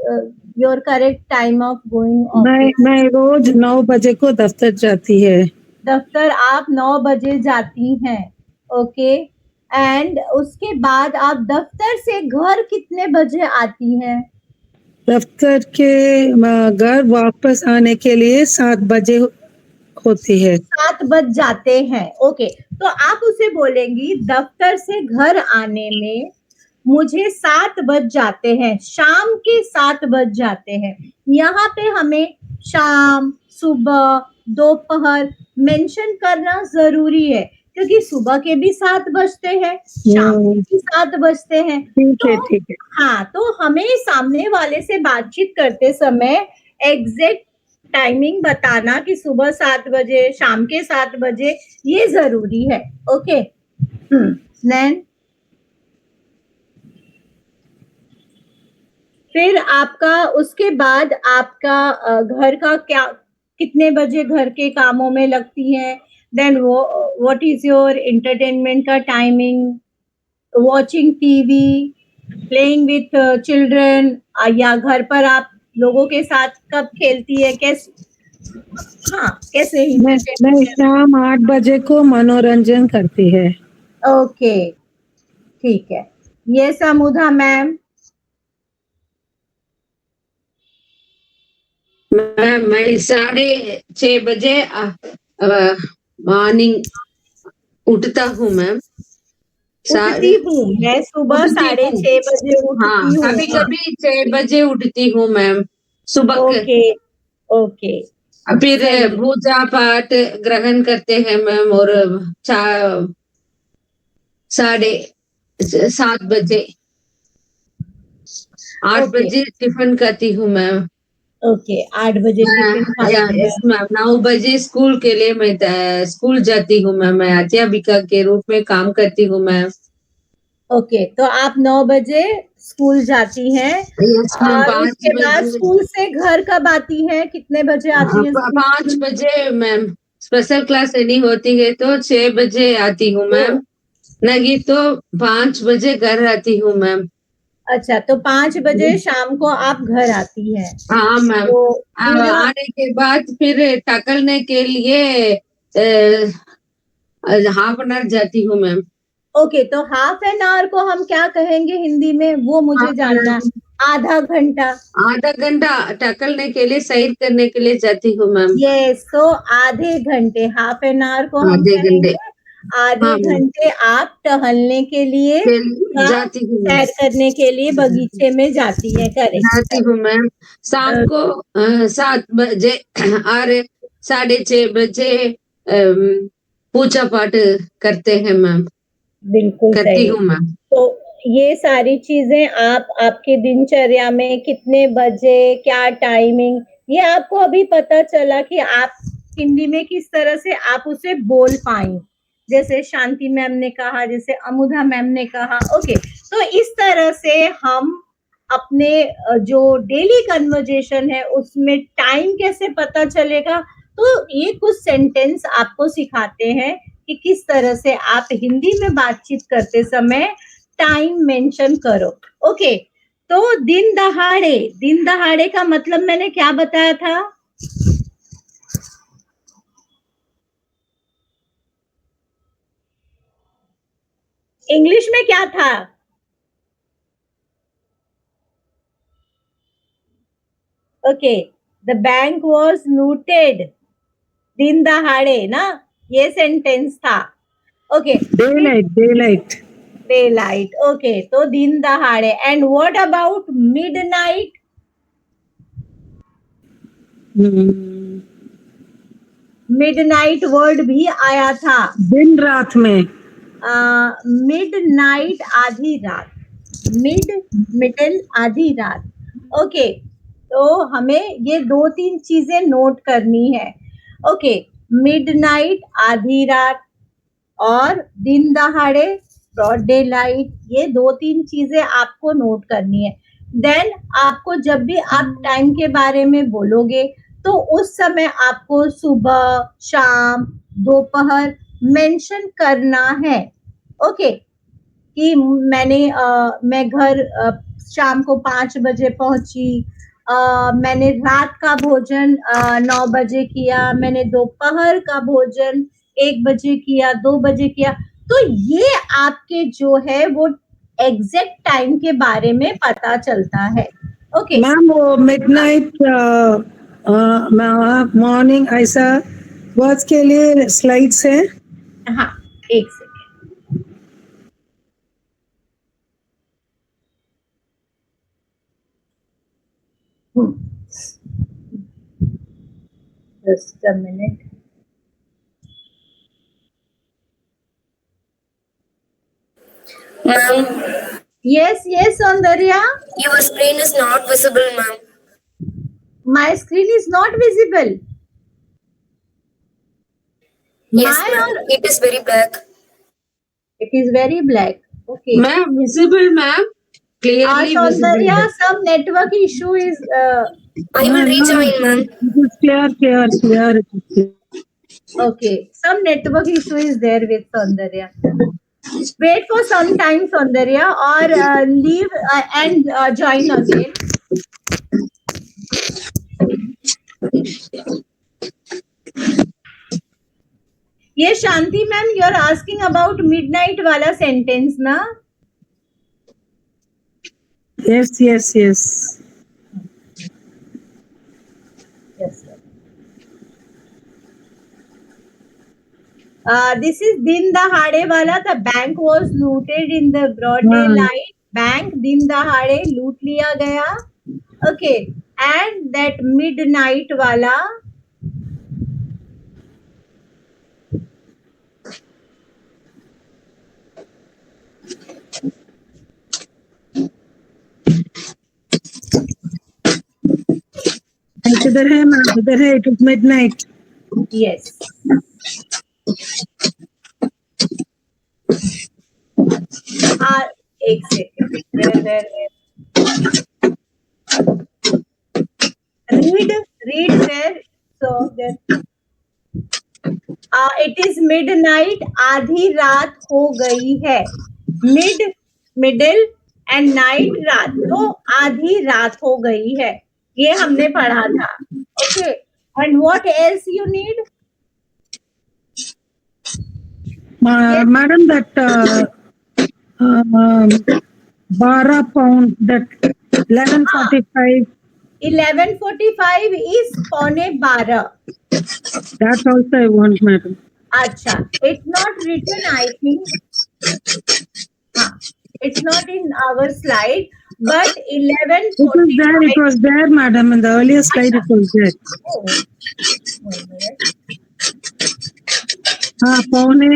your correct time of going office? मैं रोज 9 बजे को दफ्तर जाती है। दफ्तर आप 9 बजे जाती हैं, ओके। एंड उसके बाद आप दफ्तर से घर कितने बजे आती हैं? दफ्तर के घर वापस आने के लिए 7 बजे होती है। 7 बज जाते हैं, ओके। तो आप उसे बोलेंगी दफ्तर से घर आने में मुझे 7 बज जाते हैं, शाम के 7 बज जाते हैं। यहाँ पे हमें शाम, सुबह, दोपहर मेंशन करना जरूरी है, क्योंकि सुबह के भी 7 बजते हैं, शाम के भी 7 बजते हैं। ठीक है, तो ठीक है। हाँ, तो हमें सामने वाले से बातचीत करते समय एग्जैक्ट टाइमिंग बताना कि सुबह 7 बजे, शाम के 7 बजे, ये जरूरी है, ओके। देन फिर आपका उसके बाद आपका घर का क्या, कितने बजे घर के कामों में लगती हैं? देन वो व्हाट इज योर एंटरटेनमेंट का timing? Watching TV, playing with children, या घर पर आप लोगों के साथ कब खेलती है? कैसे, हाँ, कैसे ही? मैं शाम 8 बजे को मनोरंजन करती है। ओके, ठीक है। ये समुधा मैम। मैं 6:30 बजे मॉर्निंग उठता हूँ मैम। उठती हूँ मैं सुबह उठती 6:30 बजे हाँ, उठती हूँ। कभी कभी 6 बजे उठती हूँ मैम सुबह के। ओके, ओके, फिर सही। पूजा पाठ ग्रहण करते हैं मैम, और 7:30 बजे 8 ओके, बजे टिफिन करती हूँ मैम। ओके, 8 बजे टिफिन खाती यस है। मैम, 9 बजे स्कूल के लिए मैं स्कूल जाती हूँ मैम। मैं अध्यापिका के रूप में काम करती हूँ मैम। ओके, तो आप 9 बजे स्कूल जाती हैं, यस मैम, और 5 उसके बाद बजे। स्कूल से घर कब आती हैं? कितने बजे आती हैं स्कूल 5 बजे मैम। स्पेशल क्लास यदि होती है तो 6 बजे आती हूँ मैम, नहीं तो 5 बजे घर आती हूँ मैम। अच्छा, तो 5 बजे शाम को आप घर आती हैं। हाँ मैम। तो फिर आने के बाद फिर टकलने के लिए हाफ एन आवर जाती हूँ मैम। ओके, तो हाफ एन आवर को हम क्या कहेंगे हिंदी में, वो मुझे जानना है। आधा घंटा। आधा घंटा टकलने के लिए, सैर करने के लिए जाती हूँ मैम। यस, तो आधे घंटे, हाफ एन आवर को हम आधे कहेंगे घंटे। आधे हाँ मैम, घंटे आप टहलने के लिए या जाती हूँ मैम। सैर करने के लिए बगीचे में जाती है, जाती करेक्ट। हूँ मैम। शाम को 7 बजे और 6:30 बजे पूजा पाठ करते हैं मैम, बिल्कुल करती सही। हूँ मैम। तो ये सारी चीजें आप आपकी दिनचर्या में कितने बजे, क्या टाइमिंग, ये आपको अभी पता चला कि आप हिंदी में किस तरह से आप उसे बोल पाई। जैसे शांति मैम ने कहा, जैसे अमुधा मैम ने कहा, ओके। तो इस तरह से हम अपने जो डेली कन्वर्जेशन है उसमें टाइम कैसे पता चलेगा, तो ये कुछ सेंटेंस आपको सिखाते हैं कि किस तरह से आप हिंदी में बातचीत करते समय टाइम मेंशन करो, ओके। तो दिन दहाड़े, दिन दहाड़े का मतलब मैंने क्या बताया था? इंग्लिश में क्या था? Okay, the bank was looted. दिन दहाड़े ना, ये सेंटेंस था, okay. Daylight. Day light, okay, तो दिन दहाड़े। And what about midnight? Midnight word भी आया था। दिन रात में। मिडनाइट, आधी रात। मिडिल, आधी रात, ओके। तो हमें ये 2-3 चीजें नोट करनी है, ओके। मिडनाइट, आधी रात, और दिन दहाड़े, ब्रॉड डे लाइट, ये 2-3 चीजें आपको नोट करनी है। देन आपको जब भी आप टाइम के बारे में बोलोगे तो उस समय आपको सुबह, शाम, दोपहर मेंशन करना है, ओके, कि मैं घर शाम को 5 बजे पहुंची, मैंने रात का भोजन 9 बजे किया, मैंने दोपहर का भोजन 1 बजे किया, 2 बजे किया। तो ये आपके जो है वो एग्जैक्ट टाइम के बारे में पता चलता है, ओके। मैम वो मिडनाइट मॉर्निंग ऐसा वर्ड्स के लिए स्लाइड्स है। हाँ, एक second. Just a minute. Ma'am, Yes, yes, Saundarya. your screen is not visible, ma'am. My screen is not visible. Yes, My ma'am. or It is very black. it is very black. Okay. Ma'am, visible, ma'am. Clearly visible. Saundarya, some network issue is. I will rejoin, ma'am. It is clear. It is clear. Okay, some network issue is there with Saundarya. Wait for some time, Saundarya, or leave and join again. ये Shanti ma'am, you are asking about midnight वाला सेंटेंस ना? Yes. Yes, sir. This is दिन दहाड़े वाला. The bank was looted in the broad daylight. Bank दिन दहाड़े लूट लिया गया. Okay, and that midnight वाला इधर है मैम, इधर है। It is midnight. yes. एक second. Read where. So that it is midnight. आधी रात हो गई है. मिडिल एंड नाइट रात, तो आधी रात हो गई है. ये हमने पढ़ा था. Okay, and what else you need? Madam, that 12 pound, that 11:45. 11:45 is पौने 12. That also I want, madam. अच्छा, it's not written, I think. It's not in our slide, but It is there. 11:45. It was there, madam. In the earlier slide, it was there. Oh, 1 minute. हाँ, पौने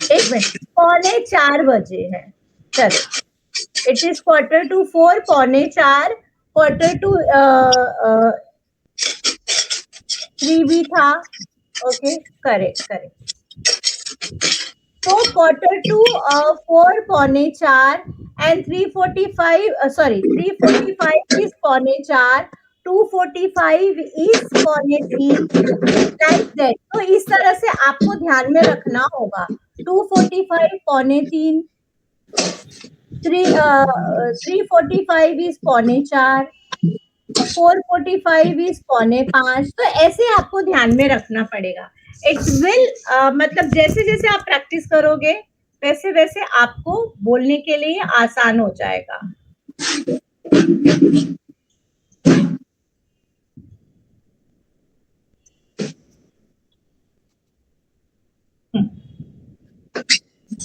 एक मिनट. पौने 4 बजे है. चलो, इट इज 3:45, पौने 4, 3 भी था. Okay, correct. तो 3:45, पौने 4 and 3:45 is पौने 4, 2:45 is पौने 3, like that. तो इस तरह से आपको ध्यान में रखना होगा. 2:45 पौने 3, 3:45 is पौने 4, 4:45 is पौने 5. तो ऐसे आपको ध्यान में रखना पड़ेगा. इट विल मतलब जैसे जैसे आप प्रैक्टिस करोगे वैसे वैसे आपको बोलने के लिए आसान हो जाएगा.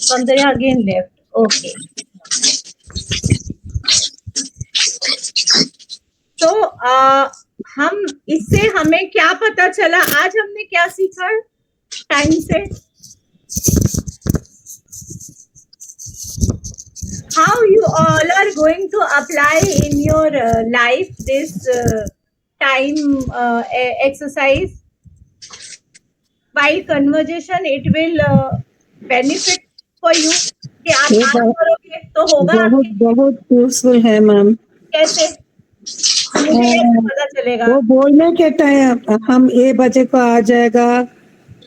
Saundarya again left. Okay. तो हम इससे हमें क्या पता चला? आज हमने क्या सीखा टाइम से? How you all are going to apply in your life this time exercise? While conversation, it will benefit for you. कि आप आज करोगे तो होगा. बहुत यूजफुल है मैम. कैसे? मुझे कैसे पता चलेगा? वो बोलने के टाइम हम 1 बजे को आ जाएगा,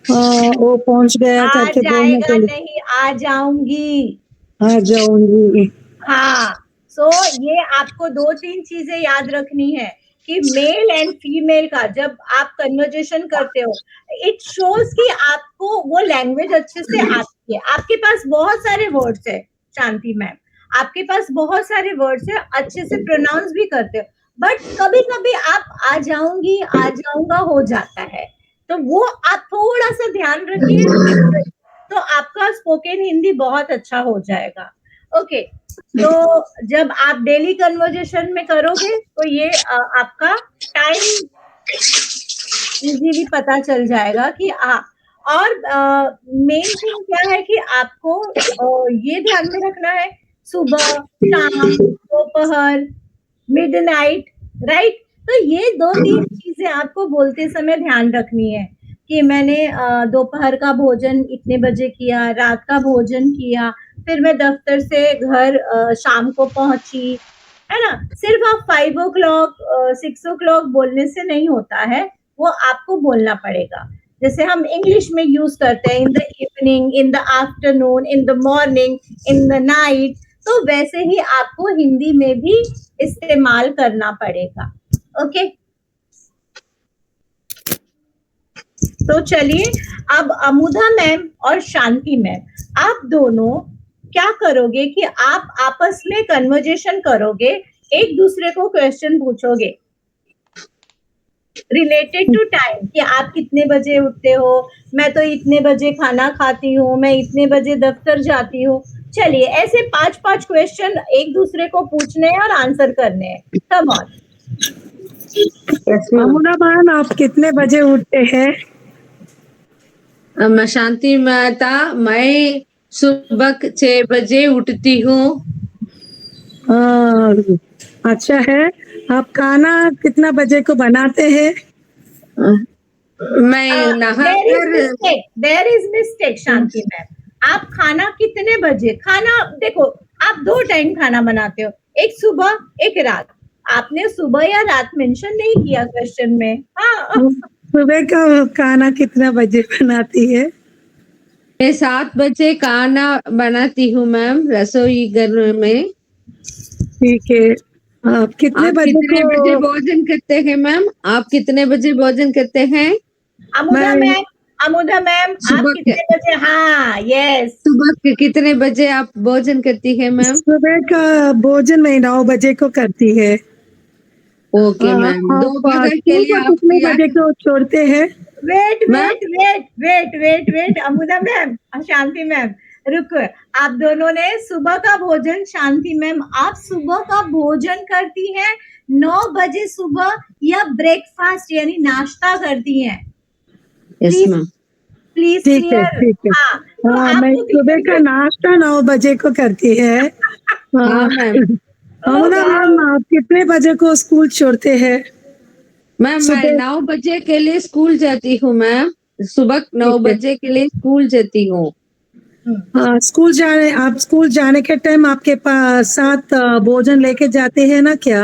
वो पहुंच गया आ करके बोलने जाएगा के लिए नहीं, आ जाऊंगी। आ जाऊंगी। हाँ, सो ये आपको 2-3 चीजें याद रखनी है कि मेल एंड फीमेल का जब आप कन्वर्जेशन करते हो, इट शोज कि आपको वो लैंग्वेज अच्छे से आती है। आपके पास बहुत सारे वर्ड्स है शांति मैम, आपके पास बहुत सारे वर्ड्स है, अच्छे से प्रोनाउंस भी करते हो, बट कभी कभी आप आ जाऊंगी आ जाऊंगा हो जाता है, तो वो आप थोड़ा सा ध्यान रखिए, तो आपका स्पोकन हिंदी बहुत अच्छा हो जाएगा। ओके, तो जब आप डेली कन्वर्जेशन में करोगे तो ये आपका टाइम इजीली पता चल जाएगा कि और मेन थिंग क्या है कि आपको ये ध्यान में रखना है, सुबह, शाम, दोपहर, मिडनाइट, राइट? तो ये 2-3 चीजें आपको बोलते समय ध्यान रखनी है कि मैंने दोपहर का भोजन इतने बजे किया, रात का भोजन किया, फिर मैं दफ्तर से घर शाम को पहुंची, है ना? सिर्फ आप 5 o'clock 6 o'clock बोलने से नहीं होता है, वो आपको बोलना पड़ेगा। जैसे हम इंग्लिश में यूज करते हैं in the evening, in the afternoon, in the morning, in the night, तो वैसे ही आपको हिंदी में भी इस्तेमाल करना पड़ेगा। ओके, तो चलिए अब अमुदा मैम और शांति मैम, आप दोनों क्या करोगे कि आप आपस में कन्वर्जेशन करोगे, एक दूसरे को क्वेश्चन पूछोगे रिलेटेड टू टाइम कि आप कितने बजे उठते हो, मैं तो इतने बजे खाना खाती हूँ, मैं इतने बजे दफ्तर जाती हूँ। चलिए ऐसे 5-5 क्वेश्चन एक दूसरे को पूछने हैं और आंसर करने हैं। Come on. अमुना मैम, आप कितने बजे उठते हैं? शांति माता, मैं सुबह 6 बजे उठती हूँ। अच्छा है। आप खाना कितना बजे को बनाते हैं? मैं नहाकर there is mistake Shanti ma'am, आप खाना कितने बजे, खाना देखो आप 2 टाइम खाना बनाते हो, एक सुबह एक रात। आपने सुबह या रात मेंशन नहीं किया क्वेश्चन में। हाँ, सुबह का खाना कितना बजे बनाती है? मैं 7 बजे खाना बनाती हूँ मैम, रसोई घर में। ठीक है। आप कितने आप बजे कितने बजे को? भोजन करते हैं मैम? आप कितने बजे भोजन करते हैं? अमुदा मैं मैम, अमुदा मैम, आप सुबह के कितने बजे? हाँ, यस। सुबह के कितने बजे आप भोजन करती है मैम? सुबह का भोजन मैं 9 बजे को करती है। ओके मैम, आप दोपहर के स्कूल लिए को आप कितने क्या बजे को छोड़ते हैं? Wait ma'am? Wait wait wait wait wait Amuda ma'am, Shanti ma'am, रुको। आप दोनों ने सुबह का भोजन, शांति मैम आप सुबह का भोजन करती हैं 9 बजे सुबह, या ब्रेकफास्ट यानी नाश्ता करती हैं? Yes please ma'am. प्लीज ठीक है, क्लियर। ठीक है। हाँ, तो मैं आपको सुबह का नाश्ता 9 बजे को करती है। हाँ मैम। अमुना मैम, आप कितने बजे को स्कूल छोड़ते हैं? मैम मैं सुबह 9 बजे के लिए स्कूल जाती हूँ मैम, सुबह 9 ठीक है। बजे के लिए स्कूल जाती हूँ। आप स्कूल जाने के टाइम आपके पास साथ भोजन लेके जाते हैं ना क्या?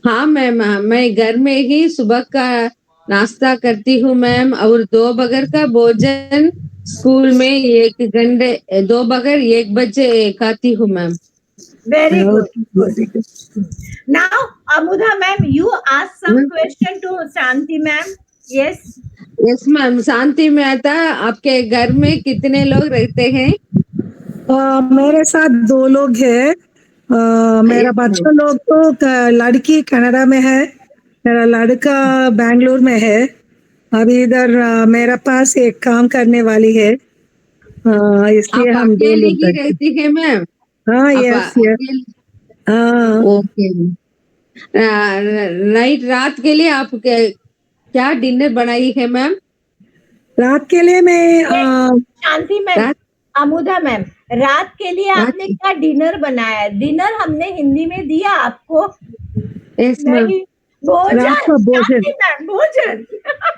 हाँ मैम, मैं घर में ही सुबह का नाश्ता करती हूँ मैम, और 2 बगर का भोजन स्कूल में 1 घंटे 2 बगर 1 बजे खाती हूँ ma'am. Very good. Very good. Now, Amudha ma'am, you ask some question to Shanti ma'am. Yes. Yes ma'am. Shanti में आता, आपके घर में कितने लोग रहते हैं? मेरे साथ 2 लोग हैं। मेरा बच्चा लोग तो लड़की कनाडा में है, मेरा लड़का बैंगलोर में है। अभी इधर मेरे पास एक काम करने वाली है, इसलिए आप हम 2 अकेले लोग ही रहते हैं। रहती है मैम? हाँ, आप यस यस। अकेले? हाँ, ओके। नाइट रात के लिए आप क्या डिनर बनाई है मैम? रात के लिए मैं शांति मैम, रात अमुदा मैम, रात के लिए रात आपने क्या डिनर बनाया है? डिनर हमने हिंदी में दिया आपको? Yes ma'am. नहीं, रात भोजन। को भोजन, शांति मैम, भोजन।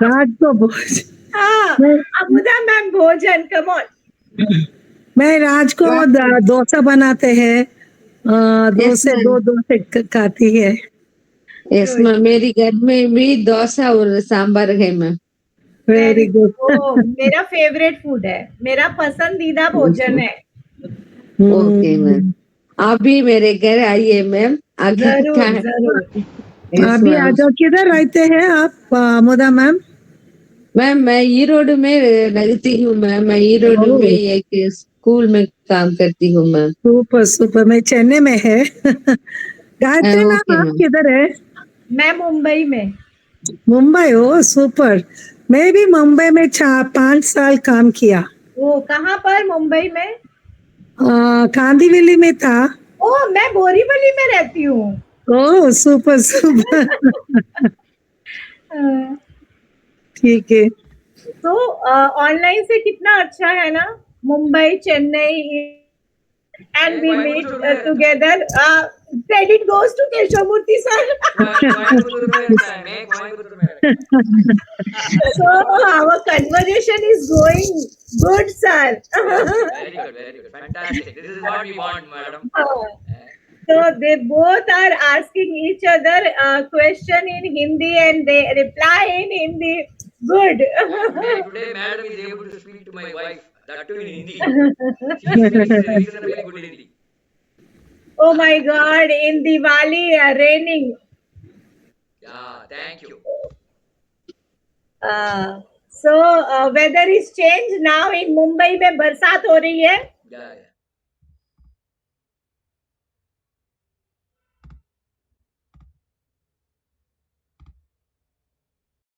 रात को भोजन। हाँ, मैं अमुदा मैम, भोजन। Come on. मैं रात को डोसा बनाते हैं, यस मैम। 2 डोसे खाती है। यस मैम, मेरी घर में भी डोसा और सांबर है मैम। वेरी गुड वो मेरा फेवरेट फूड है, मेरा पसंदीदा भोजन है। ओके मैम, आप भी मेरे घर आइए मैम। आगे जरूर जरूर। आप भी आ जाओ। किधर रहते हैं आप मोदा मैम? मैम मैं ईरोड में रहती हूँ मैम। मैं ईरोड ओह। में एक स्कूल में काम करती हूँ मैम। Super super. मैं चेन्नई में है। गायत्री मैम ओके आप मैम। किधर है? मैं मुंबई में। मुंबई। ओ सुपर। मैं भी मुंबई में 5 साल काम किया। वो कहाँ पर मुंबई में? कांदीवली में था। ओ, मैं बोरीवली में रहती हूँ। ओ सुपर सुपर। ठीक है। तो ऑनलाइन से कितना अच्छा है ना, Mumbai Chennai, and we meet Coimbatore में रहता है। together. Credit goes to Keshavamurthy sir. Coimbatore में रहता है, मैं कोयम्बतूर में रहता हूँ। So our conversation is going good, sir. Very good, very good, fantastic. This is what we want, madam. So they both are asking each other a question in Hindi and they reply in Hindi. Good. Today, madam is able to speak to my wife, that too in Hindi. She speaks reasonably good Hindi. Oh my God! In Diwali, raining. Yeah, thank you. So weather is changed now in Mumbai में बरसात हो रही है. Yeah, yeah.